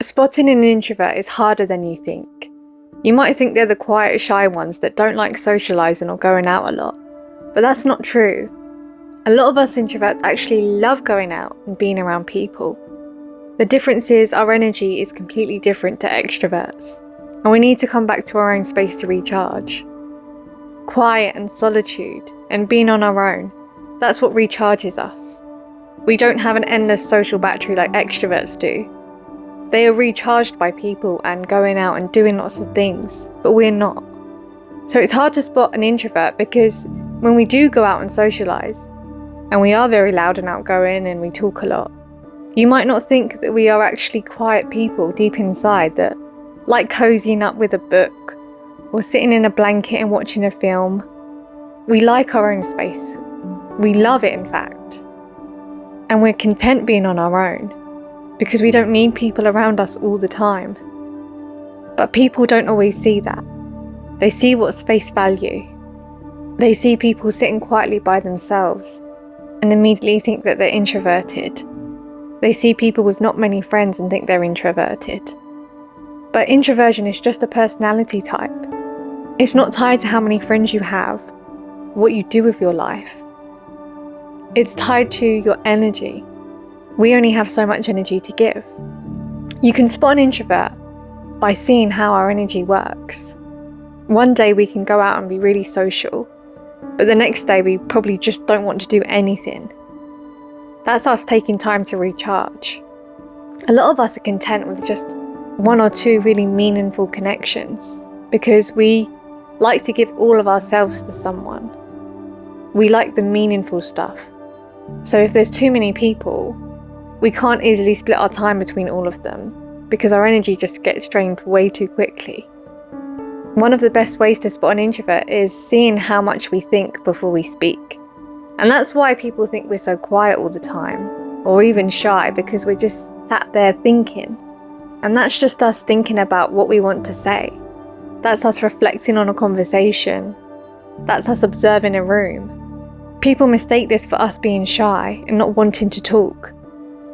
Spotting an introvert is harder than you think. You might think they're the quiet, shy ones that don't like socializing or going out a lot, but that's not true. A lot of us introverts actually love going out and being around people. The difference is our energy is completely different to extroverts, and we need to come back to our own space to recharge. Quiet and solitude and being on our own, that's what recharges us. We don't have an endless social battery like extroverts do. They are recharged by people and going out and doing lots of things, but we're not. So it's hard to spot an introvert because when we do go out and socialise, and we are very loud and outgoing and we talk a lot, you might not think that we are actually quiet people deep inside that like cozying up with a book or sitting in a blanket and watching a film. We like our own space. We love it, in fact. And we're content being on our own because we don't need people around us all the time. But people don't always see that. They see what's face value. They see people sitting quietly by themselves and immediately think that they're introverted. They see people with not many friends and think they're introverted. But introversion is just a personality type. It's not tied to how many friends you have, what you do with your life. It's tied to your energy. We only have so much energy to give. You can spot an introvert by seeing how our energy works. One day we can go out and be really social, but the next day we probably just don't want to do anything. That's us taking time to recharge. A lot of us are content with just one or two really meaningful connections because we like to give all of ourselves to someone. We like the meaningful stuff. So if there's too many people, we can't easily split our time between all of them because our energy just gets drained way too quickly. One of the best ways to spot an introvert is seeing how much we think before we speak. And that's why people think we're so quiet all the time, or even shy, because we're just sat there thinking. And that's just us thinking about what we want to say. That's us reflecting on a conversation. That's us observing a room. People mistake this for us being shy and not wanting to talk.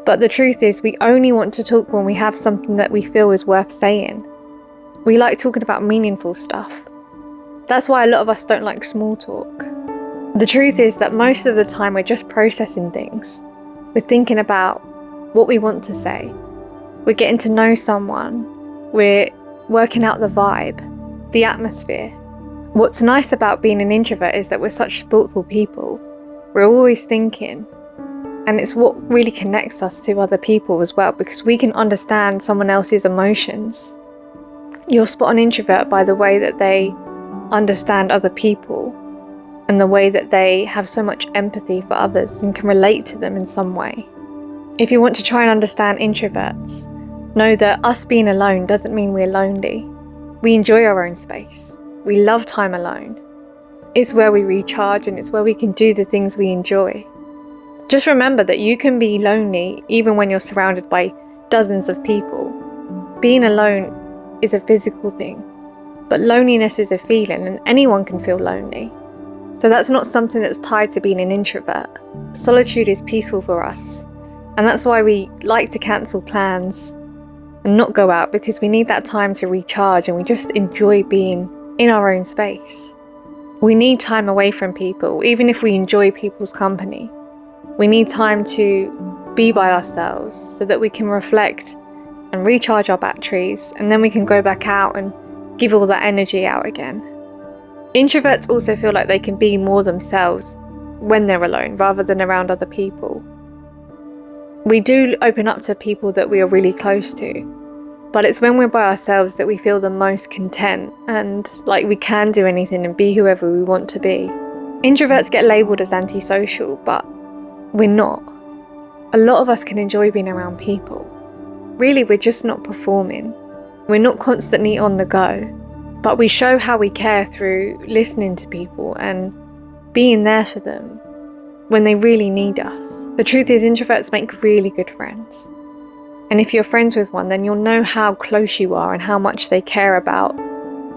But the truth is, we only want to talk when we have something that we feel is worth saying. We like talking about meaningful stuff. That's why a lot of us don't like small talk. The truth is that most of the time we're just processing things. We're thinking about what we want to say. We're getting to know someone. We're working out the vibe, the atmosphere. What's nice about being an introvert is that we're such thoughtful people. We're always thinking. And it's what really connects us to other people as well, because we can understand someone else's emotions. You'll spot an introvert by the way that they understand other people and the way that they have so much empathy for others and can relate to them in some way. If you want to try and understand introverts, know that us being alone doesn't mean we're lonely. We enjoy our own space. We love time alone. It's where we recharge and it's where we can do the things we enjoy. Just remember that you can be lonely even when you're surrounded by dozens of people. Being alone is a physical thing, but loneliness is a feeling and anyone can feel lonely. So that's not something that's tied to being an introvert. Solitude is peaceful for us, and that's why we like to cancel plans and not go out, because we need that time to recharge and we just enjoy being in our own space. We need time away from people, even if we enjoy people's company. We need time to be by ourselves so that we can reflect and recharge our batteries, and then we can go back out and give all that energy out again. Introverts also feel like they can be more themselves when they're alone rather than around other people. We do open up to people that we are really close to, but it's when we're by ourselves that we feel the most content and like we can do anything and be whoever we want to be. Introverts get labelled as antisocial, but we're not. A lot of us can enjoy being around people. Really, we're just not performing. We're not constantly on the go, but we show how we care through listening to people and being there for them when they really need us. The truth is, introverts make really good friends. And if you're friends with one, then you'll know how close you are and how much they care about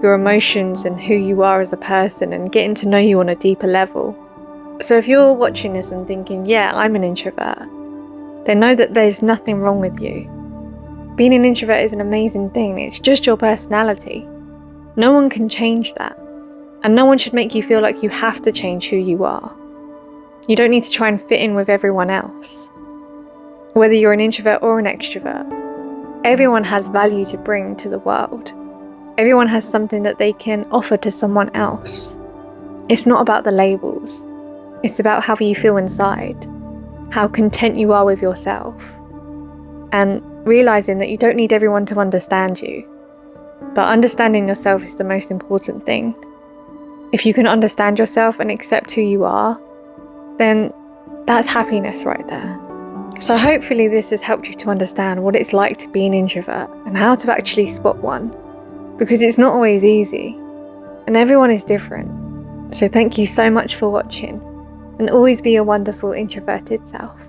your emotions and who you are as a person and getting to know you on a deeper level. So if you're watching this and thinking, yeah, I'm an introvert, then know that there's nothing wrong with you. Being an introvert is an amazing thing. It's just your personality. No one can change that. And no one should make you feel like you have to change who you are. You don't need to try and fit in with everyone else. Whether you're an introvert or an extrovert, everyone has value to bring to the world. Everyone has something that they can offer to someone else. It's not about the labels. It's about how you feel inside, how content you are with yourself, and realizing that you don't need everyone to understand you. But understanding yourself is the most important thing. If you can understand yourself and accept who you are, then that's happiness right there. So hopefully this has helped you to understand what it's like to be an introvert and how to actually spot one, because it's not always easy and everyone is different. So thank you so much for watching, and always be your wonderful introverted self.